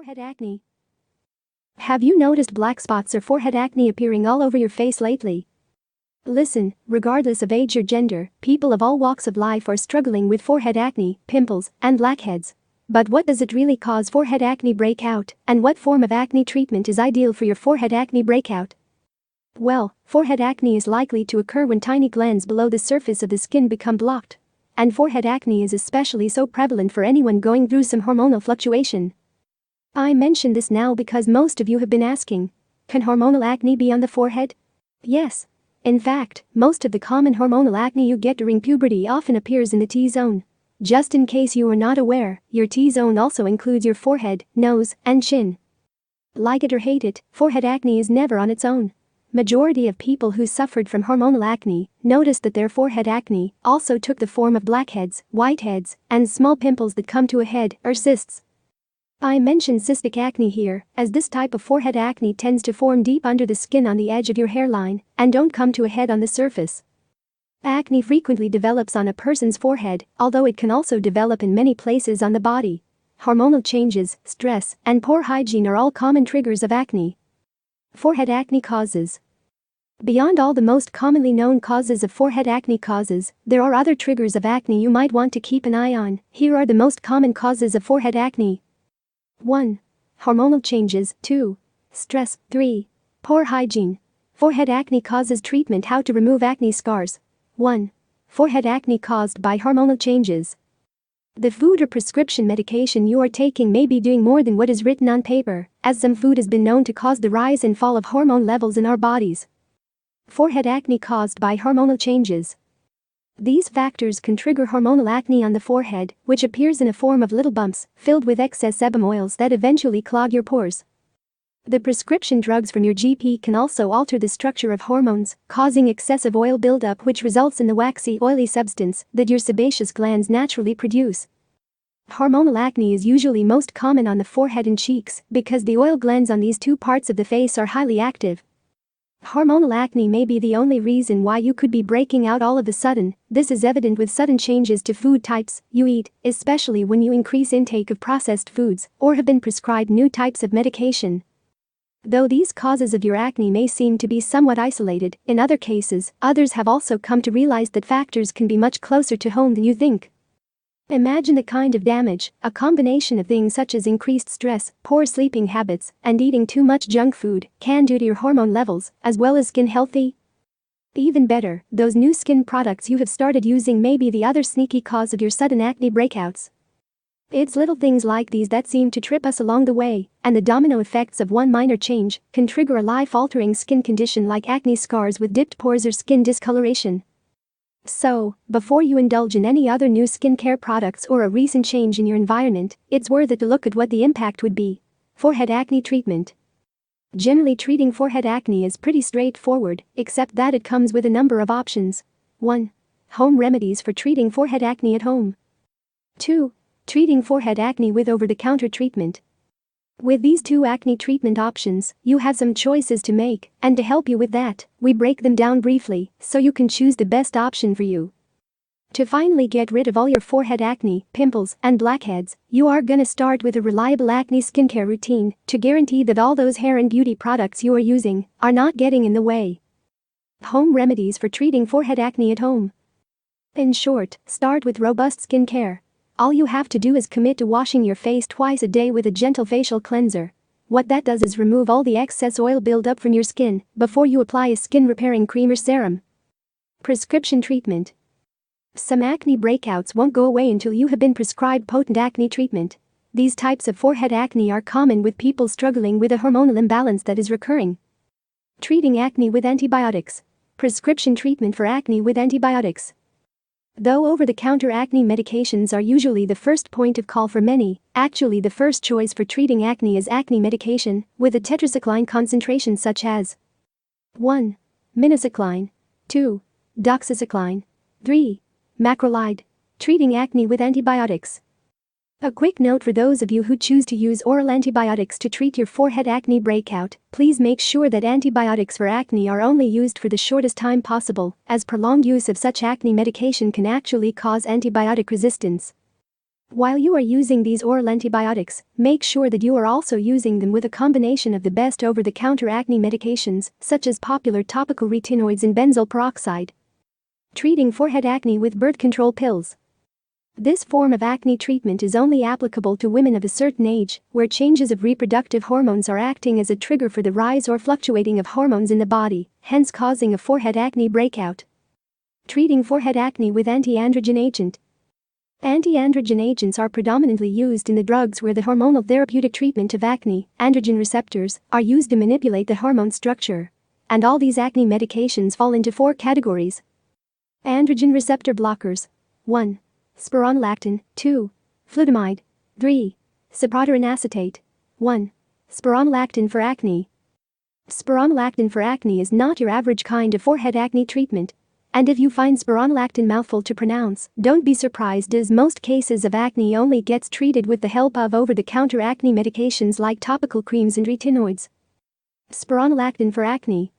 Forehead acne. Have you noticed black spots or forehead acne appearing all over your face lately? Listen, regardless of age or gender, people of all walks of life are struggling with forehead acne, pimples, and blackheads. But what does it really cause forehead acne breakout, and what form of acne treatment is ideal for your forehead acne breakout? Well, forehead acne is likely to occur when tiny glands below the surface of the skin become blocked. And forehead acne is especially so prevalent for anyone going through some hormonal fluctuation. I mention this now because most of you have been asking, can hormonal acne be on the forehead? Yes. In fact, most of the common hormonal acne you get during puberty often appears in the T-zone. Just in case you were not aware, your T-zone also includes your forehead, nose, and chin. Like it or hate it, forehead acne is never on its own. Majority of people who suffered from hormonal acne noticed that their forehead acne also took the form of blackheads, whiteheads, and small pimples that come to a head, or cysts. I mention cystic acne here, as this type of forehead acne tends to form deep under the skin on the edge of your hairline and don't come to a head on the surface. Acne frequently develops on a person's forehead, although it can also develop in many places on the body. Hormonal changes, stress, and poor hygiene are all common triggers of acne. Forehead acne causes. Beyond all the most commonly known causes of forehead acne causes, there are other triggers of acne you might want to keep an eye on. Here are the most common causes of forehead acne. 1. Hormonal changes. 2. Stress. 3. Poor hygiene. Forehead acne causes treatment. How to remove acne scars. 1. Forehead acne caused by hormonal changes. The food or prescription medication you are taking may be doing more than what is written on paper, as some food has been known to cause the rise and fall of hormone levels in our bodies. Forehead acne caused by hormonal changes. These factors can trigger hormonal acne on the forehead, which appears in a form of little bumps filled with excess sebum oils that eventually clog your pores. The prescription drugs from your GP can also alter the structure of hormones, causing excessive oil buildup, which results in the waxy, oily substance that your sebaceous glands naturally produce. Hormonal acne is usually most common on the forehead and cheeks because the oil glands on these two parts of the face are highly active. Hormonal acne may be the only reason why you could be breaking out all of a sudden. This is evident with sudden changes to food types you eat, especially when you increase intake of processed foods or have been prescribed new types of medication. Though these causes of your acne may seem to be somewhat isolated, in other cases, others have also come to realize that factors can be much closer to home than you think. Imagine the kind of damage a combination of things such as increased stress, poor sleeping habits, and eating too much junk food can do to your hormone levels, as well as skin healthy. Even better, those new skin products you have started using may be the other sneaky cause of your sudden acne breakouts. It's little things like these that seem to trip us along the way, and the domino effects of one minor change can trigger a life-altering skin condition like acne scars with dipped pores or skin discoloration. So, before you indulge in any other new skincare products or a recent change in your environment, it's worth it to look at what the impact would be. Forehead acne treatment. Generally, treating forehead acne is pretty straightforward, except that it comes with a number of options. 1. Home remedies for treating forehead acne at home. 2. Treating forehead acne with over-the-counter treatment. With these two acne treatment options, you have some choices to make, and to help you with that, we break them down briefly so you can choose the best option for you. To finally get rid of all your forehead acne, pimples, and blackheads, you are gonna start with a reliable acne skincare routine to guarantee that all those hair and beauty products you are using are not getting in the way. Home remedies for treating forehead acne at home. In short, start with robust skincare. All you have to do is commit to washing your face twice a day with a gentle facial cleanser. What that does is remove all the excess oil buildup from your skin before you apply a skin repairing cream or serum. Prescription treatment. Some acne breakouts won't go away until you have been prescribed potent acne treatment. These types of forehead acne are common with people struggling with a hormonal imbalance that is recurring. Treating acne with antibiotics. Prescription treatment for acne with antibiotics. Though over-the-counter acne medications are usually the first point of call for many, actually the first choice for treating acne is acne medication with a tetracycline concentration such as 1. Minocycline. 2. Doxycycline. 3. Macrolide. Treating acne with antibiotics. A quick note for those of you who choose to use oral antibiotics to treat your forehead acne breakout, please make sure that antibiotics for acne are only used for the shortest time possible, as prolonged use of such acne medication can actually cause antibiotic resistance. While you are using these oral antibiotics, make sure that you are also using them with a combination of the best over-the-counter acne medications, such as popular topical retinoids and benzoyl peroxide. Treating forehead acne with birth control pills. This form of acne treatment is only applicable to women of a certain age, where changes of reproductive hormones are acting as a trigger for the rise or fluctuating of hormones in the body, hence causing a forehead acne breakout. Treating forehead acne with anti-androgen agent. Anti-androgen agents are predominantly used in the drugs where the hormonal therapeutic treatment of acne, androgen receptors, are used to manipulate the hormone structure. And all these acne medications fall into 4 categories. Androgen receptor blockers. 1. Spironolactone. 2. Flutamide. 3. Cyproterone acetate. 1. Spironolactone for acne. Spironolactone for acne is not your average kind of forehead acne treatment. And if you find spironolactone mouthful to pronounce, don't be surprised, as most cases of acne only gets treated with the help of over-the-counter acne medications like topical creams and retinoids. Spironolactone for acne.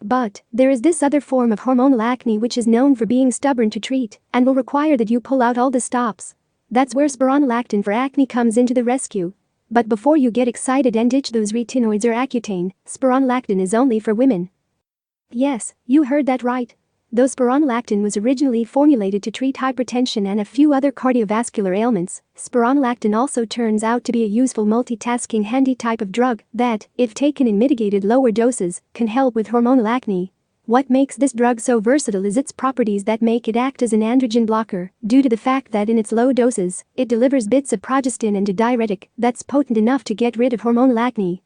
But there is this other form of hormonal acne which is known for being stubborn to treat and will require that you pull out all the stops. That's where spironolactone for acne comes into the rescue. But before you get excited and ditch those retinoids or Accutane, spironolactone is only for women. Yes, you heard that right. Though spironolactone was originally formulated to treat hypertension and a few other cardiovascular ailments, spironolactone also turns out to be a useful multitasking handy type of drug that, if taken in mitigated lower doses, can help with hormonal acne. What makes this drug so versatile is its properties that make it act as an androgen blocker, due to the fact that in its low doses, it delivers bits of progestin and a diuretic that's potent enough to get rid of hormonal acne.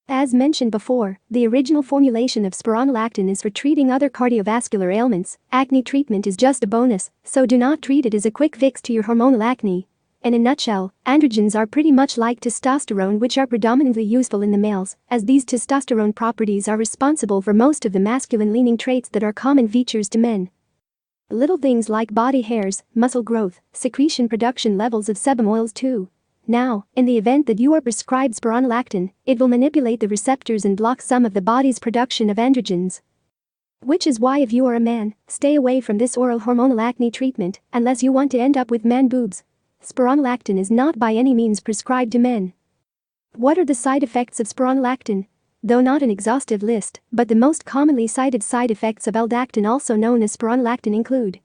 As mentioned before, the original formulation of spironolactone is for treating other cardiovascular ailments. Acne treatment is just a bonus, so do not treat it as a quick fix to your hormonal acne. In a nutshell, androgens are pretty much like testosterone, which are predominantly useful in the males, as these testosterone properties are responsible for most of the masculine-leaning traits that are common features to men. Little things like body hairs, muscle growth, secretion, production levels of sebum oils too. Now, in the event that you are prescribed spironolactone, it will manipulate the receptors and block some of the body's production of androgens. Which is why if you are a man, stay away from this oral hormonal acne treatment unless you want to end up with man boobs. Spironolactone is not by any means prescribed to men. What are the side effects of spironolactone? Though not an exhaustive list, but the most commonly cited side effects of L-Dactone, also known as spironolactone, include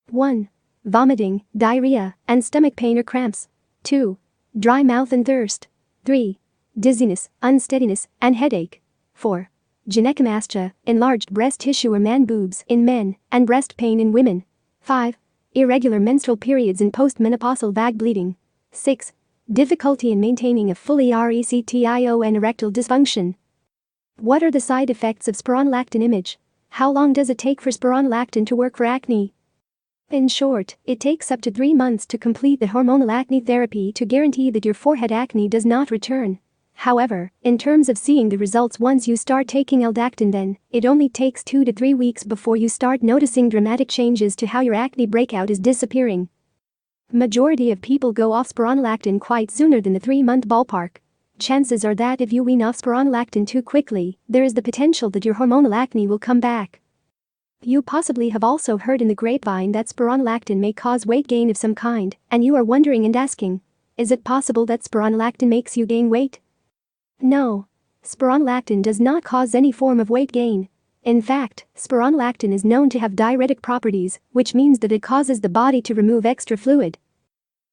1. Vomiting, diarrhea, and stomach pain or cramps. 2. Dry mouth and thirst. 3. Dizziness, unsteadiness, and headache. 4. Gynecomastia, enlarged breast tissue or man boobs in men, and breast pain in women. 5. Irregular menstrual periods and postmenopausal vague bleeding. 6. Difficulty in maintaining a fully erectile and erectile dysfunction. What are the side effects of spironolactone image? How long does it take for spironolactone to work for acne? In short, it takes up to 3 months to complete the hormonal acne therapy to guarantee that your forehead acne does not return. However, in terms of seeing the results once you start taking L-Dactone, then, it only takes 2 to 3 weeks before you start noticing dramatic changes to how your acne breakout is disappearing. Majority of people go off spironolactone quite sooner than the 3-month ballpark. Chances are that if you wean off spironolactone too quickly, there is the potential that your hormonal acne will come back. You possibly have also heard in the grapevine that spironolactone may cause weight gain of some kind, and you are wondering and asking, is it possible that spironolactone makes you gain weight? No. Spironolactone does not cause any form of weight gain. In fact, spironolactone is known to have diuretic properties, which means that it causes the body to remove extra fluid.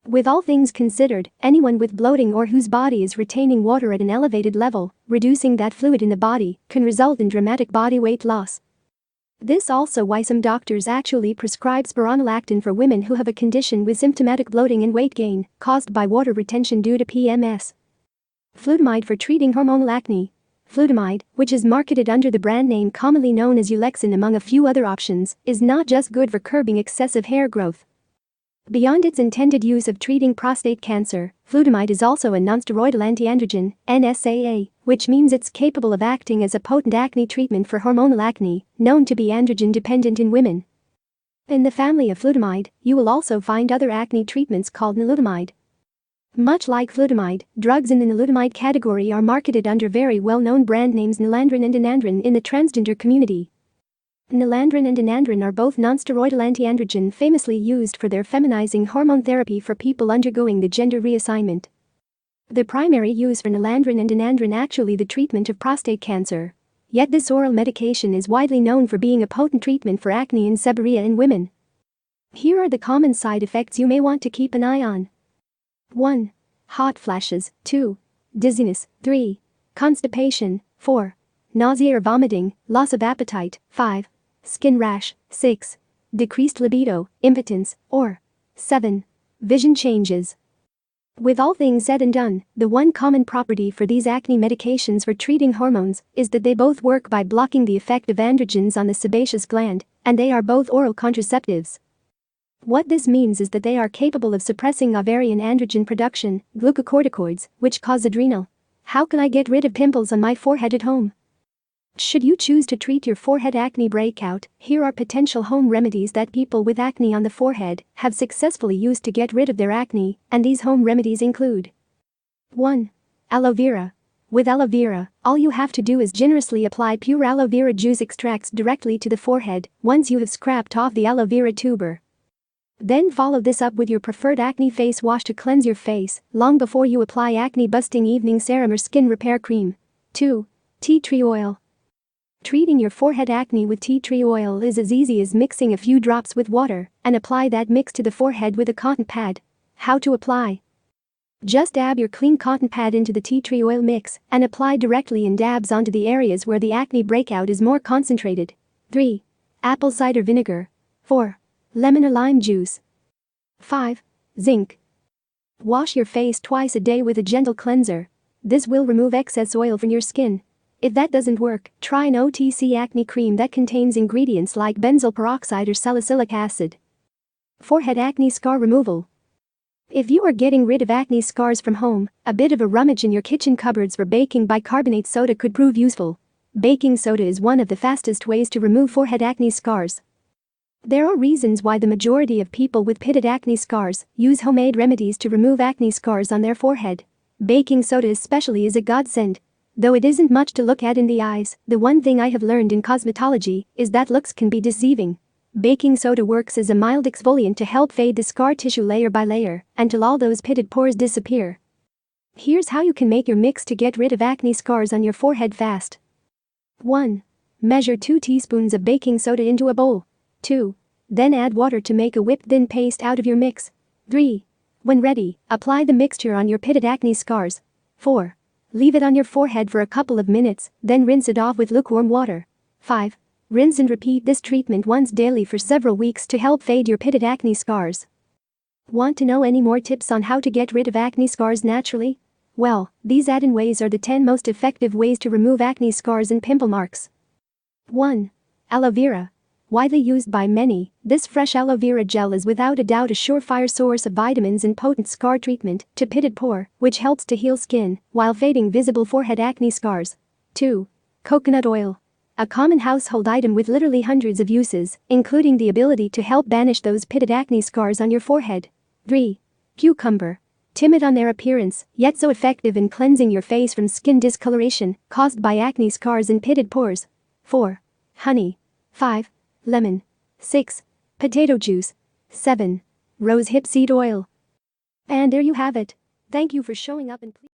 With all things considered, anyone with bloating or whose body is retaining water at an elevated level, reducing that fluid in the body, can result in dramatic body weight loss. This also why some doctors actually prescribe spironolactone for women who have a condition with symptomatic bloating and weight gain caused by water retention due to PMS. Flutamide for treating hormonal acne. Flutamide, which is marketed under the brand name commonly known as Ulexin among a few other options, is not just good for curbing excessive hair growth. Beyond its intended use of treating prostate cancer, flutamide is also a nonsteroidal antiandrogen, NSAA, which means it's capable of acting as a potent acne treatment for hormonal acne, known to be androgen dependent in women. In the family of flutamide, you will also find other acne treatments called nilutamide. Much like flutamide, drugs in the nilutamide category are marketed under very well-known brand names Nilandrin and Enandrin in the transgender community. Nalandrin and enandrin are both non-steroidal anti-androgen famously used for their feminizing hormone therapy for people undergoing the gender reassignment. The primary use for nalandrin and enandrin actually the treatment of prostate cancer. Yet this oral medication is widely known for being a potent treatment for acne and seborrhea in women. Here are the common side effects you may want to keep an eye on. 1. Hot flashes. 2. Dizziness. 3. Constipation. 4. Nausea or vomiting, loss of appetite. 5. Skin rash. 6. Decreased libido, impotence, or 7. Vision changes. With all things said and done, the one common property for these acne medications for treating hormones is that they both work by blocking the effect of androgens on the sebaceous gland, and they are both oral contraceptives. What this means is that they are capable of suppressing ovarian androgen production, glucocorticoids, which cause adrenal. How can I get rid of pimples on my forehead at home? Should you choose to treat your forehead acne breakout, here are potential home remedies that people with acne on the forehead have successfully used to get rid of their acne, and these home remedies include 1. Aloe vera. With aloe vera, all you have to do is generously apply pure aloe vera juice extracts directly to the forehead once you have scraped off the aloe vera tuber. Then follow this up with your preferred acne face wash to cleanse your face long before you apply acne-busting evening serum or skin repair cream. 2. Tea tree oil. Treating your forehead acne with tea tree oil is as easy as mixing a few drops with water and apply that mix to the forehead with a cotton pad. How to apply? Just dab your clean cotton pad into the tea tree oil mix and apply directly in dabs onto the areas where the acne breakout is more concentrated. 3. Apple cider vinegar. 4. Lemon or lime juice. 5. Zinc. Wash your face twice a day with a gentle cleanser. This will remove excess oil from your skin. If that doesn't work, try an OTC acne cream that contains ingredients like benzoyl peroxide or salicylic acid. Forehead acne scar removal. If you are getting rid of acne scars from home, a bit of a rummage in your kitchen cupboards for baking bicarbonate soda could prove useful. Baking soda is one of the fastest ways to remove forehead acne scars. There are reasons why the majority of people with pitted acne scars use homemade remedies to remove acne scars on their forehead. Baking soda especially is a godsend. Though it isn't much to look at in the eyes, the one thing I have learned in cosmetology is that looks can be deceiving. Baking soda works as a mild exfoliant to help fade the scar tissue layer by layer until all those pitted pores disappear. Here's how you can make your mix to get rid of acne scars on your forehead fast. 1. Measure 2 teaspoons of baking soda into a bowl. 2. Then add water to make a whipped thin paste out of your mix. 3. When ready, apply the mixture on your pitted acne scars. 4. Leave it on your forehead for a couple of minutes, then rinse it off with lukewarm water. 5. Rinse and repeat this treatment once daily for several weeks to help fade your pitted acne scars. Want to know any more tips on how to get rid of acne scars naturally? Well, these add-in ways are the 10 most effective ways to remove acne scars and pimple marks. 1. Aloe vera. Widely used by many, this fresh aloe vera gel is without a doubt a surefire source of vitamins and potent scar treatment to pitted pore, which helps to heal skin while fading visible forehead acne scars. 2. Coconut oil. A common household item with literally hundreds of uses, including the ability to help banish those pitted acne scars on your forehead. 3. Cucumber. Timid on their appearance, yet so effective in cleansing your face from skin discoloration caused by acne scars and pitted pores. 4. Honey. 5. Lemon. 6. Potato juice. 7. Rose hip seed oil. And there you have it. Thank you for showing up and please